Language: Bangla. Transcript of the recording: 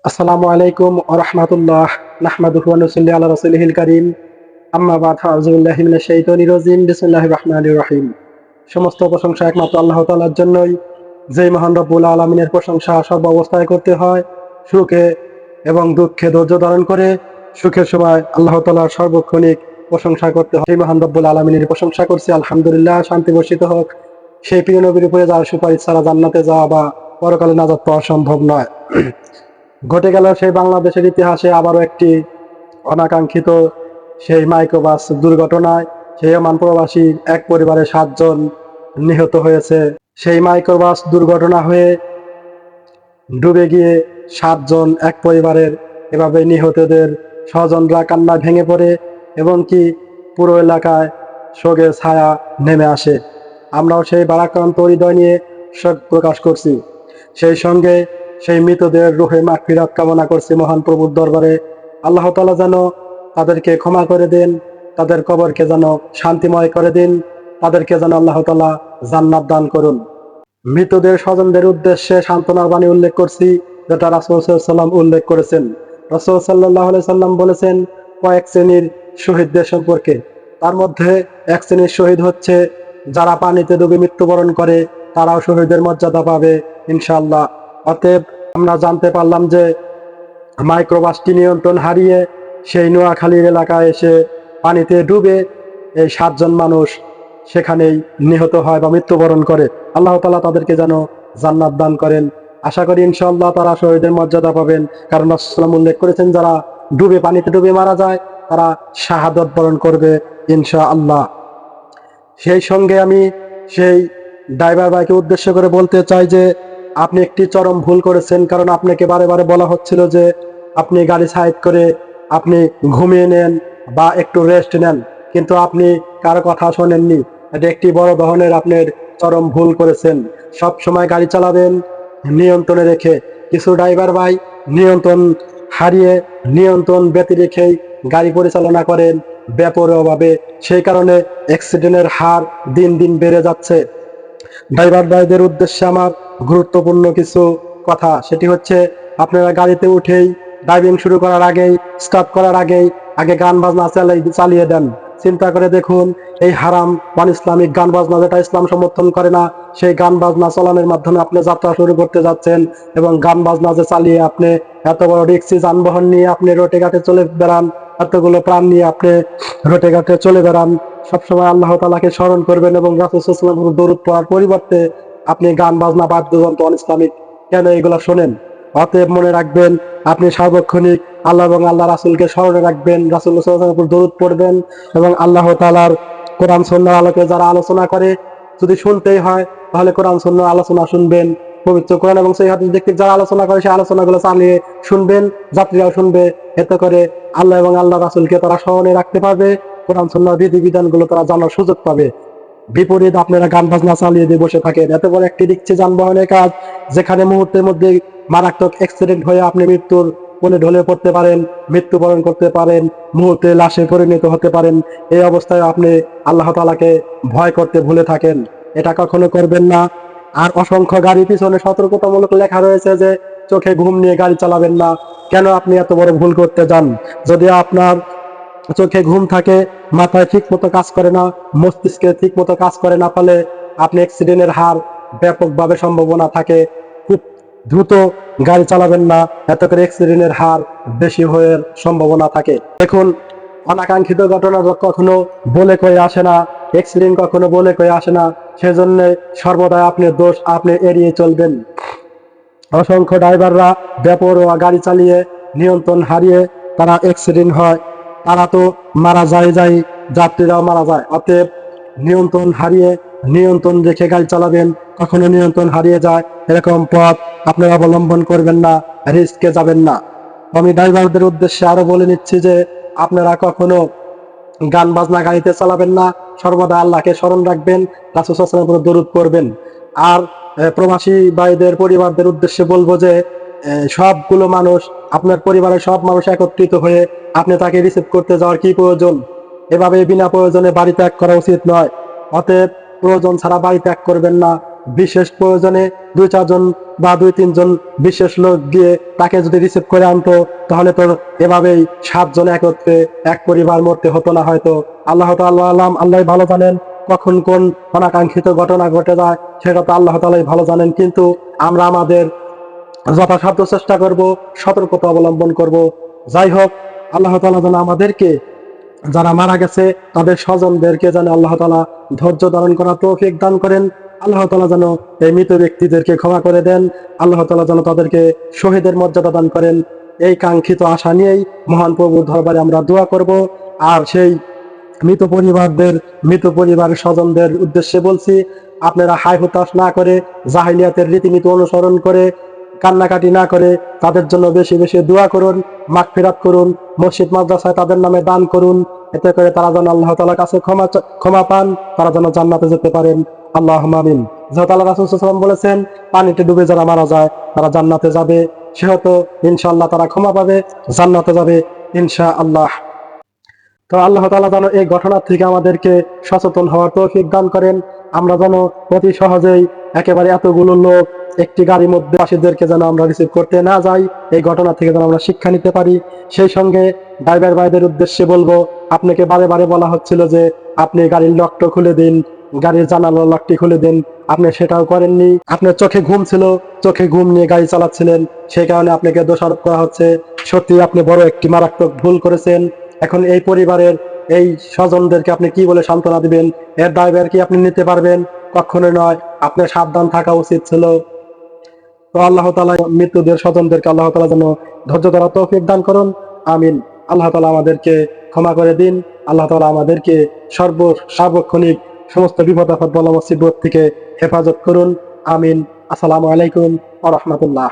আসসালামু আলাইকুম ওয়া রাহমাতুল্লাহ। নাহমাদুহু ওয়া নুসাল্লি আলা রাসূলিহিল কারীম। আম্মা বা'দ, আউযু বিল্লাহি মিনাশ শাইতানির রাজীম। বিসমিল্লাহির রাহমানির রাহিম। সমস্ত প্রশংসা একমাত্র আল্লাহ তাআলার জন্যই, যেই মহান রব্বুল আলামিনের প্রশংসা সর্ব অবস্থায় করতে হয়। সুখে এবং দুঃখে ধৈর্য ধারণ করে সুখের সময় আল্লাহ তাআলার সার্বক্ষণিক প্রশংসা করতে হয়। সেই মহান রব্বুল আলামিনের প্রশংসা করছি, আলহামদুলিল্লাহ। শান্তি বর্ষিত হোক সেই প্রিয় নবীর উপরে, যার সুপারিশ ছাড়া জান্নাতে যাওয়া বা পরকালে নাজাত পাওয়া সম্ভব নয়। ঘটে গেল সেই বাংলাদেশের ইতিহাসে আবারও একটি অনাকাঙ্ক্ষিত সেই মাইক্রোবাস দুর্ঘটনায় সেই ওমান প্রবাসী এক পরিবারের 7 জন নিহত হয়েছে। সেই মাইক্রোবাস দুর্ঘটনা হয়ে ডুবে গিয়ে 7 জন এক পরিবারের এভাবে নিহতদের স্বজনরা কান্না ভেঙে পড়ে এবং কি পুরো এলাকায় শোকের ছায়া নেমে আসে। আমরাও সেই ভারাক্রান্ত হৃদয় নিয়ে শোক প্রকাশ করছি। সেই সঙ্গে সেই মৃতদের রুহে মাগফিরাত কামনা করছি মহান প্রভুর দরবারে। আল্লাহ তাআলা যেন তাদেরকে ক্ষমা করে দেন, তাদের কবরকে যেন শান্তিময় করে দিন, তাদেরকে যেন আল্লাহ তাআলা জান্নাত দান করুন। মৃতদের স্বজনদের উদ্দেশ্যে সান্ত্বনার বাণী উল্লেখ করছি, যেটা রাসূল সাল্লাল্লাহু আলাইহি সাল্লাম উল্লেখ করেছেন। রাসূল সাল্লাল্লাহু আলাইহি সাল্লাম বলেছেন কয়েক শ্রেণীর শহীদদের সম্পর্কে। তার মধ্যে এক শ্রেণীর শহীদ হচ্ছে যারা পানিতে ডুবে মৃত্যুবরণ করে, তারাও শহীদের মর্যাদা পাবে ইনশাআল্লাহ। অতএব আমরা জানতে পারলাম যে মাইক্রোবাসটি নিয়ন্ত্রণ হারিয়ে সেই নোয়াখালীর এলাকায় এসে পানিতে ডুবে এই 7 জন মানুষ সেখানেই নিহত হয় বা মৃত্যুবরণ করে। আল্লাহ তাআলা তাদেরকে যেন জান্নাত দান করেন। আশা করি ইনশাআল্লাহ তারা শহীদের মর্যাদা পাবেন, কারণ রাসূল সাল্লাল্লাহু আলাইহি ওয়াসাল্লাম উল্লেখ করেছেন যারা পানিতে ডুবে মারা যায় তারা শাহাদাত বরণ করবে ইনশাআল্লাহ। সেই সঙ্গে আমি সেই ড্রাইভার ভাইকে উদ্দেশ্য করে বলতে চাই যে আপনি একটি চরম ভুল করেছেন, কারণ আপনাকে বারে বারে বলা হচ্ছিল যে আপনি গাড়ি সাইড করে আপনি ঘুমিয়ে নেন বা একটু রেস্ট নেন, কিন্তু আপনি কারো কথা শোনেননি। এটা একটি বড় ধরনের আপনার চরম ভুল করেছেন। সব সময় গাড়ি চালাবেন নিয়ন্ত্রণে রেখে। কিছু ড্রাইভার ভাই নিয়ন্ত্রণ হারিয়ে নিয়ন্ত্রণ ব্যতি রেখেই গাড়ি পরিচালনা করেন বেপরোয়াভাবে, সেই কারণে অ্যাক্সিডেন্টের হার দিন দিন বেড়ে যাচ্ছে। ড্রাইভার ভাইদের উদ্দেশ্যে আমার গুরুত্বপূর্ণ কিছু কথা, সেটি হচ্ছে আপনারা গাড়িতে উঠেই ড্রাইভিং শুরু করার আগেই, স্টার্ট করার আগেই আগে গান বাজনা চালিয়ে দেন। চিন্তা করে দেখুন, এই হারাম অন ইসলামিক গান বাজনা, যেটা ইসলাম সমর্থন করে না, সেই গান বাজনা চালানোর মাধ্যমে আপনি যাত্রা শুরু করতে যাচ্ছেন এবং গান বাজনা যে চালিয়ে আপনি এত বড় রিক্সি যানবাহন নিয়ে আপনি রোটে ঘাটে চলে বেড়ান, এতগুলো প্রাণ নিয়ে আপনি রোটে ঘাটে চলে বেড়ান। সবসময় আল্লাহ তাআলাকে স্মরণ করবেন এবং রাসূল সাল্লাল্লাহু আলাইহি ওয়াসাল্লামের দরুদ পড়ার পরিবর্তে আপনি গান বাজনা বাদ্যযন্ত্র অন ইসলামিক কেন এগুলো শোনেন? অতএব মনে রাখবেন, আপনি সার্বক্ষণিক আল্লাহ এবং আল্লাহ রাসূলকে স্মরণে রাখবেন, রাসূলুল্লাহ সাল্লাল্লাহু আলাইহি ওয়াসাল্লামের উপর দরুদ পড়বেন এবং আল্লাহ তাআলার কোরআন সুন্নাহর আলোকে যারা আলোচনা করে, যদি শুনতেই হয় তাহলে কোরআন সুন্নাহর আলোচনা শুনবেন। পবিত্র কোরআন এবং সহিহ হাদিস ভিত্তিক যারা আলোচনা করে সেই আলোচনাগুলো চালিয়ে শুনবেন, যাত্রীরাও শুনবে। এতে করে আল্লাহ এবং আল্লাহ রাসূলকে তারা স্মরণে রাখতে পারবে, কোরআন সুন্নাহর বিধিবিধানগুলো তারা জানার সুযোগ পাবে। বিপরীত আপনারা গান বাজনা চালিয়ে দিয়ে বসে থাকেন, এত বড় একটি রিক্সা যানবাহনের কাজ, যেখানে মুহূর্তের মধ্যে মারাত্মক অ্যাক্সিডেন্ট হয়ে আপনি মৃত্যুর কোণে ঢলে পড়তে পারেন, মৃত্যুবরণ করতে পারেন, মুহূর্তে লাশে পরিণত হতে পারেন। এই অবস্থায় আপনি আল্লাহ তাআলাকে ভয় করতে ভুলে থাকেন, এটা কখনো করবেন না। আর অসংখ্য গাড়ি পিছনে সতর্কতামূলক লেখা রয়েছে যে চোখে ঘুম নিয়ে গাড়ি চালাবেন না। কেন আপনি এত বড় ভুল করতে যান? যদি আপনার চোখে ঘুম থাকে, মাথায় ঠিক মতো কাজ করে না, মস্তিষ্কে ঠিক মতো কাজ করে না, ফলে আপনি অ্যাক্সিডেন্টের হার ব্যাপকভাবে সম্ভাবনা থাকে। খুব দ্রুত গাড়ি চালাবেন না, এত করে অ্যাক্সিডেন্টের হার বেশি হওয়ার সম্ভাবনা থাকে। দেখুন, অনাকাঙ্ক্ষিত ঘটনা কখনো বলে কয়ে আসে না, অ্যাক্সিডেন্ট কখনো বলে কয়ে আসে না। সেজন্য সর্বদা আপনি দোষ আপনি এড়িয়ে চলবেন। অসংখ্য ড্রাইভাররা বেপরোয়া গাড়ি চালিয়ে নিয়ন্ত্রণ হারিয়ে তারা অ্যাক্সিডেন্ট হয়, তারা তো মারা যায়, যাত্রীরাও মারা যায়। অতএব নিয়ন্ত্রণ হারিয়ে নিয়ন্ত্রণ রেখে গাড়ি চালাবেন। কখনো নিয়ন্ত্রণ হারিয়ে যায় এরকম পথ আপনারা অবলম্বন করবেন না, রিস্কে যাবেন না। আমি ড্রাইভারদের উদ্দেশ্যে আরো বলে নিচ্ছি যে আপনারা কখনো গান বাজনা গাড়িতে চালাবেন না, সর্বদা আল্লাহকে স্মরণ রাখবেন, রাসূল সাল্লাল্লাহু আলাইহি ওয়াসাল্লামের উপর দরুদ পড়বেন। আর প্রবাসী ভাইদের পরিবারদের উদ্দেশ্যে বলবো যে সবগুলো মানুষ, আপনার পরিবারের সব মানুষ একত্রিত হয়ে আপনি তাকে রিসিভ করতে যাওয়ার কি প্রয়োজন? এভাবে বিনা প্রয়োজনে বাড়ি ত্যাগ করা উচিত নয়। অতএব প্রয়োজন ছাড়া বাড়ি ত্যাগ করবেন না, বিশেষ প্রয়োজনে 2-4 জন বা 2-3 জন বিশেষ লোক গিয়ে তাকে যদি রিসিভ করে আনতো, তাহলে তো এভাবেই 7 জন একত্রে এক পরিবার মরতে হতো না হয়তো। আল্লাহ তাআলা আলাম, আল্লাহ ভালো জানেন কখন কোন অনাকাঙ্ক্ষিত ঘটনা ঘটে যায়, সেটা তো আল্লাহ তাআলাই ভালো জানেন। কিন্তু আমরা আমাদের যথাসাধ্য চেষ্টা করব, সতর্কতা অবলম্বন করব। যাই হোক, আল্লাহ তাআলা যেন আমাদেরকে, যারা মারা গেছে তাদের স্বজনদেরকে যেন আল্লাহ তাআলা ধৈর্য ধারণ করার তৌফিক দান করেন। আল্লাহ তাআলা যেন এই মৃত ব্যক্তিদেরকে ক্ষমা করে দেন। আল্লাহ তাআলা যেন তাদেরকে শহীদের মর্যাদা দান করেন। এই কাঙ্ক্ষিত আশা নিয়েই মহান প্রভুর দরবারে আমরা দোয়া করব। আর সেই মৃত পরিবারের স্বজনদের উদ্দেশ্যে বলছি, আপনারা হায় হুতাশ না করে, জাহিলিয়াতের রীতিনীতি অনুসরণ করে, কান্নাকাটি না করে তাদের জন্য বেশি বেশি দোয়া করুন, মাগফিরাত করুন, মসজিদ মাদ্রাসায় তাদের নামে দান করুন। এতে করে তারা যেন আল্লাহ তাআলার কাছে ক্ষমা পান, তারা যেন জান্নাতে যেতে পারেন। আল্লাহুম্মা আমিন। যেহেতু আল্লাহ রাসূল সাল্লাল্লাহু আলাইহি ওয়াসাল্লাম বলেছেন পানিতে ডুবে যারা মারা যায় তারা জান্নাতে যাবে, সেহেতু ইনশাআল্লাহ তারা ক্ষমা পাবে, জান্নাতে যাবে ইনশাআল্লাহ। তো আল্লাহ তাআলা যেন এই ঘটনা থেকে আমাদেরকে সচেতন হওয়ার তৌফিক দান করেন। আমরা যেন অতি সহজেই একেবারে এতগুলো লোক একটি গাড়ির মধ্যে প্রবাসীদেরকে যেন আমরা রিসিভ করতে না যাই, এই ঘটনা থেকে যেন আমরা শিক্ষা নিতে পারি। সেই সঙ্গে ড্রাইভার ভাইদের উদ্দেশ্যে বলবো, আপনাকে বারে বারে বলা হচ্ছিল যে আপনি গাড়ির লকটা খুলে দিন, গাড়ির জানালার লকটি খুলে দিন, আপনি সেটাও করেননি। আপনার চোখে ঘুম ছিল, চোখে ঘুম নিয়ে গাড়ি চালাচ্ছিলেন, সেই কারণে আপনাকে দোষারোপ করা হচ্ছে। সত্যি আপনি বড় একটি মারাত্মক ভুল করেছেন। এখন এই পরিবারের এই স্বজনদেরকে আপনি কি বলে সান্ত্বনা দিবেন? এর দায়ভার কি আপনি নিতে পারবেন? কখনোই নয়। আপনার সাবধান থাকা উচিত ছিল। তো আল্লাহ তাআলা মৃত্যুদের স্বজনদেরকে আল্লাহ তাআলা যেন ধৈর্য ধরার তৌফিক দান করুন। আমিন। আল্লাহ তাআলা আমাদেরকে ক্ষমা করে দিন। আল্লাহ তাআলা আমাদেরকে সার্বক্ষণিক সমস্ত বিপদ আপদ বলা মুসিবত থেকে হেফাজত করুন। আমিন। আসসালামু আলাইকুম ওয়া রাহমাতুল্লাহ।